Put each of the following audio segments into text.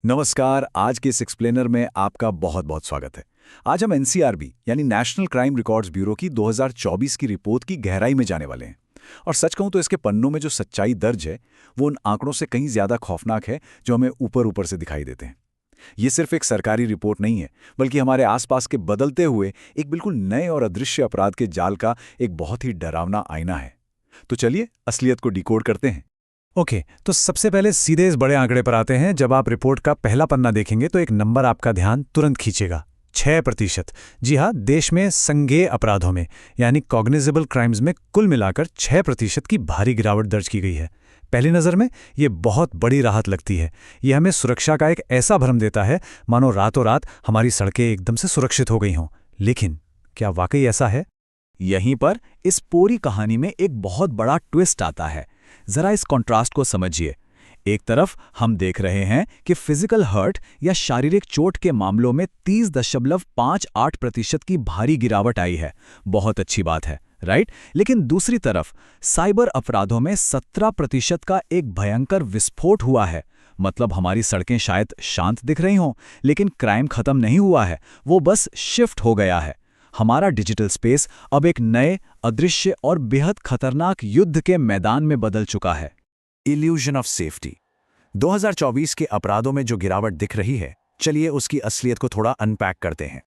नमस्कार। आज के इस एक्सप्लेनर में आपका बहुत बहुत स्वागत है। आज हम एनसीआरबी यानी नेशनल क्राइम रिकॉर्ड्स ब्यूरो की 2024 की रिपोर्ट की गहराई में जाने वाले हैं। और सच कहूं तो इसके पन्नों में जो सच्चाई दर्ज है वो उन आंकड़ों से कहीं ज्यादा खौफनाक है जो हमें ऊपर ऊपर से दिखाई देते हैं। ये सिर्फ एक सरकारी रिपोर्ट नहीं है, बल्कि हमारे आसपास के बदलते हुए एक बिल्कुल नए और अदृश्य अपराध के जाल का एक बहुत ही डरावना आईना है। तो चलिए असलियत को डिकोड करते हैं। ओके, तो सबसे पहले सीधे इस बड़े आंकड़े पर आते हैं। जब आप रिपोर्ट का पहला पन्ना देखेंगे तो एक नंबर आपका ध्यान तुरंत खींचेगा। 6%। जी हाँ, देश में संज्ञेय अपराधों में यानी कॉग्निजेबल क्राइम्स में कुल मिलाकर 6% की भारी गिरावट दर्ज की गई है। पहली नज़र में ये बहुत बड़ी राहत लगती है। ये हमें सुरक्षा का एक ऐसा भ्रम देता है मानो रातों रात हमारी सड़कें एकदम से सुरक्षित हो गई हों। लेकिन क्या वाकई ऐसा है? यहीं पर इस पूरी कहानी में एक बहुत बड़ा ट्विस्ट आता है। जरा इस कॉन्ट्रास्ट को समझिए। एक तरफ हम देख रहे हैं कि फिजिकल हर्ट या शारीरिक चोट के मामलों में 30.58% की भारी गिरावट आई है। बहुत अच्छी बात है, राइट? लेकिन दूसरी तरफ साइबर अपराधों में 17% का एक भयंकर विस्फोट हुआ है। मतलब हमारी सड़कें शायद शांत दिख रही हों, लेकिन क्राइम खत्म नहीं हुआ है, वो बस शिफ्ट हो गया है। हमारा डिजिटल स्पेस अब एक नए, अदृश्य और बेहद खतरनाक युद्ध के मैदान में बदल चुका है। Illusion of safety. 2024 के अपराधों में जो गिरावट दिख रही है, चलिए उसकी असलियत को थोड़ा अनपैक करते हैं।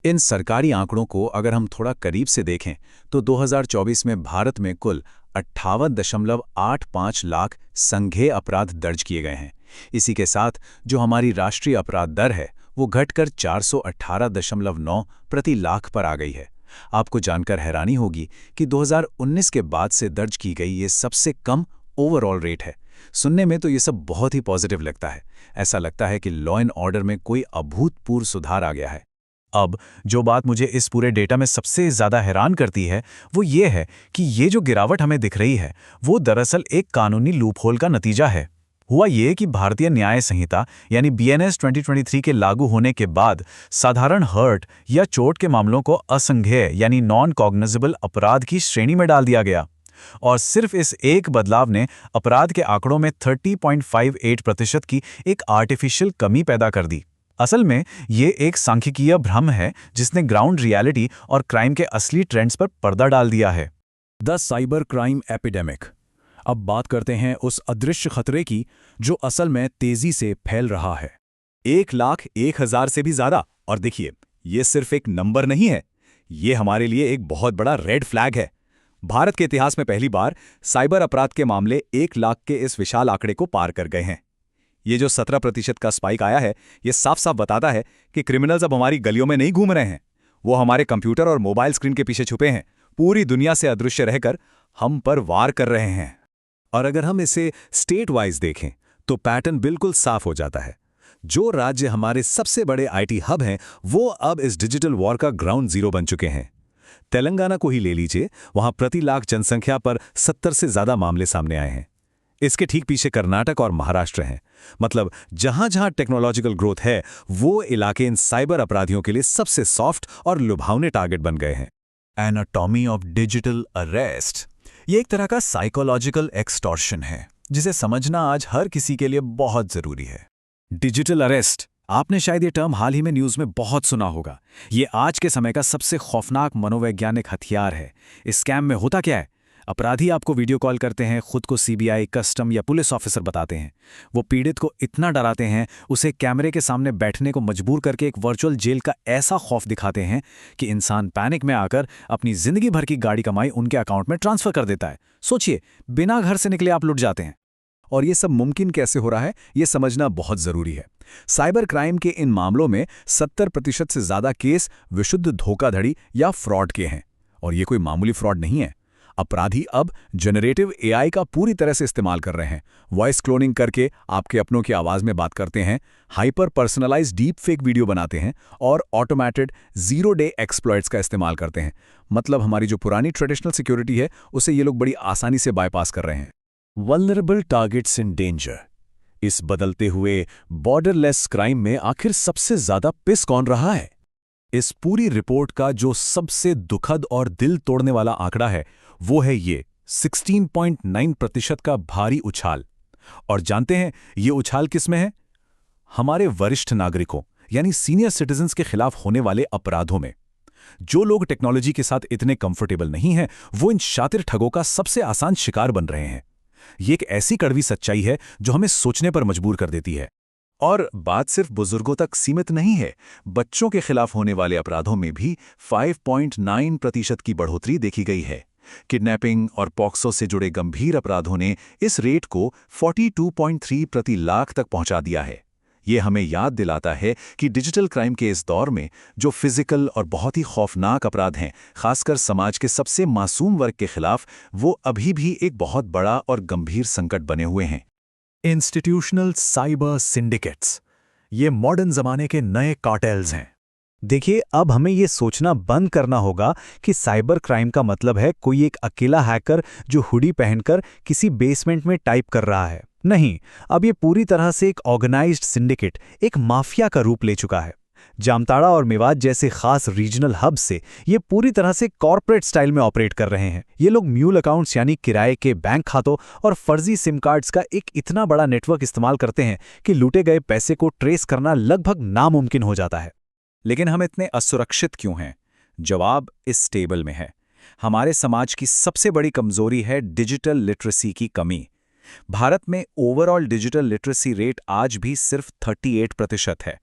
इन सरकारी आंकड़ों को अगर हम थोड़ा करीब से देखें तो 2024 में भारत में कुल 58.85 लाख संज्ञेय अपराध दर्ज किए गए हैं। इसी के साथ जो हमारी राष्ट्रीय अपराध दर है वो घटकर 418.9 प्रति लाख पर आ गई है। आपको जानकर हैरानी होगी कि 2019 के बाद से दर्ज की गई ये सबसे कम ओवरऑल रेट है। सुनने में तो ये सब बहुत ही पॉजिटिव लगता है। ऐसा लगता है कि लॉ एंड ऑर्डर में कोई अभूतपूर्व सुधार आ गया है। अब जो बात मुझे इस पूरे डेटा में सबसे ज़्यादा हैरान करती है वो ये है कि ये जो गिरावट हमें दिख रही है वो दरअसल एक कानूनी लूपहोल का नतीजा है। हुआ ये कि भारतीय न्याय संहिता यानी बीएनएस 2023 के लागू होने के बाद साधारण हर्ट या चोट के मामलों को असंज्ञेय यानी नॉन कॉग्निजेबल अपराध की श्रेणी में डाल दिया गया। और सिर्फ इस एक बदलाव ने अपराध के आंकड़ों में 30.58% की एक आर्टिफिशियल कमी पैदा कर दी। असल में ये एक सांख्यिकीय भ्रम है जिसने ग्राउंड रियलिटी और क्राइम के असली ट्रेंड्स पर पर्दा डाल दिया है। The cyber crime epidemic. अब बात करते हैं उस अदृश्य खतरे की जो असल में तेजी से फैल रहा है। 1,01,000 से भी ज्यादा। और देखिए, ये सिर्फ एक नंबर नहीं है, ये हमारे लिए एक बहुत बड़ा रेड फ्लैग है। भारत के इतिहास में पहली बार साइबर अपराध के मामले 1 लाख के इस विशाल आंकड़े को पार कर गए हैं। ये जो 17% का स्पाइक आया है, ये साफ साफ बताता है कि क्रिमिनल्स अब हमारी गलियों में नहीं घूम रहे हैं, वो हमारे कंप्यूटर और मोबाइल स्क्रीन के पीछे छुपे हैं, पूरी दुनिया से अदृश्य रहकर हम पर वार कर रहे हैं। और अगर हम इसे स्टेट वाइज देखें तो पैटर्न बिल्कुल साफ हो जाता है। जो राज्य हमारे सबसे बड़े आईटी हब हैं वो अब इस डिजिटल वॉर का ग्राउंड जीरो बन चुके हैं। तेलंगाना को ही ले लीजिए, वहां प्रति लाख जनसंख्या पर 70 से ज्यादा मामले सामने आए हैं। इसके ठीक पीछे कर्नाटक और महाराष्ट्र हैं। मतलब जहां जहां टेक्नोलॉजिकल ग्रोथ है वो इलाके इन साइबर अपराधियों के लिए सबसे सॉफ्ट और लुभावने टारगेट बन गए हैं। Anatomy of digital arrest. ये एक तरह का साइकोलॉजिकल एक्सटॉर्शन है जिसे समझना आज हर किसी के लिए बहुत जरूरी है। डिजिटल अरेस्ट, आपने शायद ये टर्म हाल ही में न्यूज़ में बहुत सुना होगा। ये आज के समय का सबसे खौफनाक मनोवैज्ञानिक हथियार है। इस स्कैम में होता क्या है? अपराधी आपको वीडियो कॉल करते हैं, खुद को सीबीआई, कस्टम या पुलिस ऑफिसर बताते हैं। वो पीड़ित को इतना डराते हैं, उसे कैमरे के सामने बैठने को मजबूर करके एक वर्चुअल जेल का ऐसा खौफ दिखाते हैं कि इंसान पैनिक में आकर अपनी जिंदगी भर की गाड़ी कमाई उनके अकाउंट में ट्रांसफर कर देता है। सोचिए, बिना घर से निकले आप लुट जाते हैं। और ये सब मुमकिन कैसे हो रहा है, ये समझना बहुत जरूरी है। साइबर क्राइम के इन मामलों में 70% से ज्यादा केस विशुद्ध धोखाधड़ी या फ्रॉड के हैं। और ये कोई मामूली फ्रॉड नहीं है। अपराधी अब जनरेटिव एआई का पूरी तरह से इस्तेमाल कर रहे हैं। वॉइस क्लोनिंग करके आपके अपनों की आवाज में बात करते हैं, hyper personalised deep fake video बनाते हैं और ऑटोमेटेड जीरो डे एक्सप्लॉइट्स का इस्तेमाल करते हैं। मतलब हमारी जो पुरानी ट्रेडिशनल सिक्योरिटी है उसे ये लोग बड़ी आसानी से बाईपास कर रहे हैं। Vulnerable targets in danger. इस बदलते हुए बॉर्डरलेस क्राइम में आखिर सबसे ज्यादा पिस कौन रहा है? इस पूरी रिपोर्ट का जो सबसे दुखद और दिल तोड़ने वाला आंकड़ा है वो है ये 16.9% का भारी उछाल। और जानते हैं ये उछाल किस में है? हमारे वरिष्ठ नागरिकों यानी सीनियर सिटीजन्स के खिलाफ होने वाले अपराधों में। जो लोग टेक्नोलॉजी के साथ इतने कंफर्टेबल नहीं हैं, वो इन शातिर ठगों का सबसे आसान शिकार बन रहे हैं। ये एक ऐसी कड़वी सच्चाई है जो हमें सोचने पर मजबूर कर देती है। और बात सिर्फ बुजुर्गों तक सीमित नहीं है। बच्चों के खिलाफ होने वाले अपराधों में भी 5.9% की बढ़ोतरी देखी गई है। किडनैपिंग और पॉक्सो से जुड़े गंभीर अपराधों ने इस रेट को 42.3 प्रति लाख तक पहुंचा दिया है। ये हमें याद दिलाता है कि डिजिटल क्राइम के इस दौर में जो फिजिकल और बहुत ही खौफनाक अपराध हैं, खासकर समाज के सबसे मासूम वर्ग के खिलाफ, वो अभी भी एक बहुत बड़ा और गंभीर संकट बने हुए हैं। इंस्टीट्यूशनल साइबर सिंडिकेट्स, ये मॉडर्न जमाने के नए कार्टेल्स हैं। देखिए, अब हमें ये सोचना बंद करना होगा कि साइबर क्राइम का मतलब है कोई एक अकेला हैकर जो हुडी पहनकर किसी बेसमेंट में टाइप कर रहा है। नहीं, अब ये पूरी तरह से एक ऑर्गेनाइज्ड सिंडिकेट, एक माफिया का रूप ले चुका है। जामताड़ा और मेवात जैसे खास रीजनल हब से ये पूरी तरह से कॉर्पोरेट स्टाइल में ऑपरेट कर रहे हैं। ये लोग म्यूल अकाउंट्स यानी किराए के बैंक खातों और फर्जी सिम कार्ड्स का एक इतना बड़ा नेटवर्क इस्तेमाल करते हैं कि लूटे गए पैसे को ट्रेस करना लगभग नामुमकिन हो जाता है। लेकिन हम इतने असुरक्षित क्यों हैं? जवाब इस टेबल में है। हमारे समाज की सबसे बड़ी कमजोरी है डिजिटल लिटरेसी की कमी। भारत में ओवरऑल डिजिटल लिटरेसी रेट आज भी सिर्फ 38% है।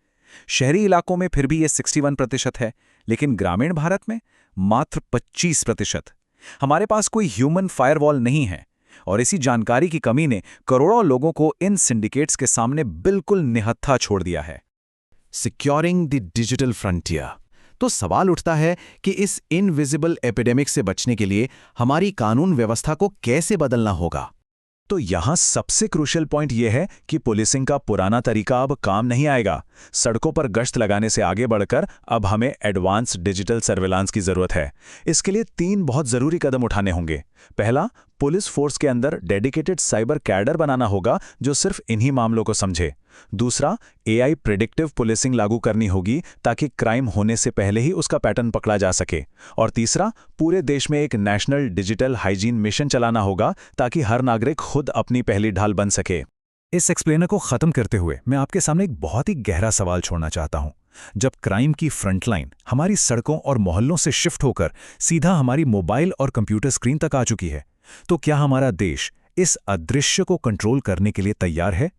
शहरी इलाकों में फिर भी ये 61% है, लेकिन ग्रामीण भारत में मात्र 25%। हमारे पास कोई ह्यूमन फायरवॉल नहीं है, और इसी जानकारी की कमी ने करोड़ों लोगों को इन सिंडिकेट्स के सामने बिल्कुल निहत्था छोड़ दिया है। Securing the digital frontier. तो सवाल उठता है कि इस इनविजिबल एपिडेमिक से बचने के लिए हमारी कानून व्यवस्था को कैसे बदलना होगा। तो यहाँ सबसे क्रूशियल पॉइंट यह है कि पुलिसिंग का पुराना तरीका अब काम नहीं आएगा। सड़कों पर गश्त लगाने से आगे बढ़कर अब हमें एडवांस डिजिटल सर्विलांस की जरूरत है। इसके लिए 3 बहुत जरूरी कदम उठाने होंगे। पहला, पुलिस फोर्स के अंदर डेडिकेटेड साइबर कैडर बनाना होगा जो सिर्फ इन्हीं मामलों को समझे। दूसरा, AI प्रेडिक्टिव पुलिसिंग लागू करनी होगी ताकि क्राइम होने से पहले ही उसका पैटर्न पकड़ा जा सके। और तीसरा, पूरे देश में एक नेशनल डिजिटल हाइजीन मिशन चलाना होगा ताकि हर नागरिक खुद अपनी पहली ढाल बन सके। इस एक्सप्लेनर को खत्म करते हुए मैं आपके सामने एक बहुत ही गहरा सवाल छोड़ना चाहता हूं। जब क्राइम की फ्रंटलाइन हमारी सड़कों और मोहल्लों से शिफ्ट होकर सीधा हमारी मोबाइल और कंप्यूटर स्क्रीन तक आ चुकी है, तो क्या हमारा देश इस अदृश्य को कंट्रोल करने के लिए तैयार है?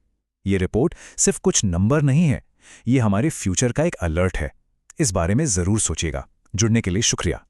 ये रिपोर्ट सिर्फ कुछ नंबर नहीं है, ये हमारे फ्यूचर का एक अलर्ट है। इस बारे में जरूर सोचिएगा। जुड़ने के लिए शुक्रिया।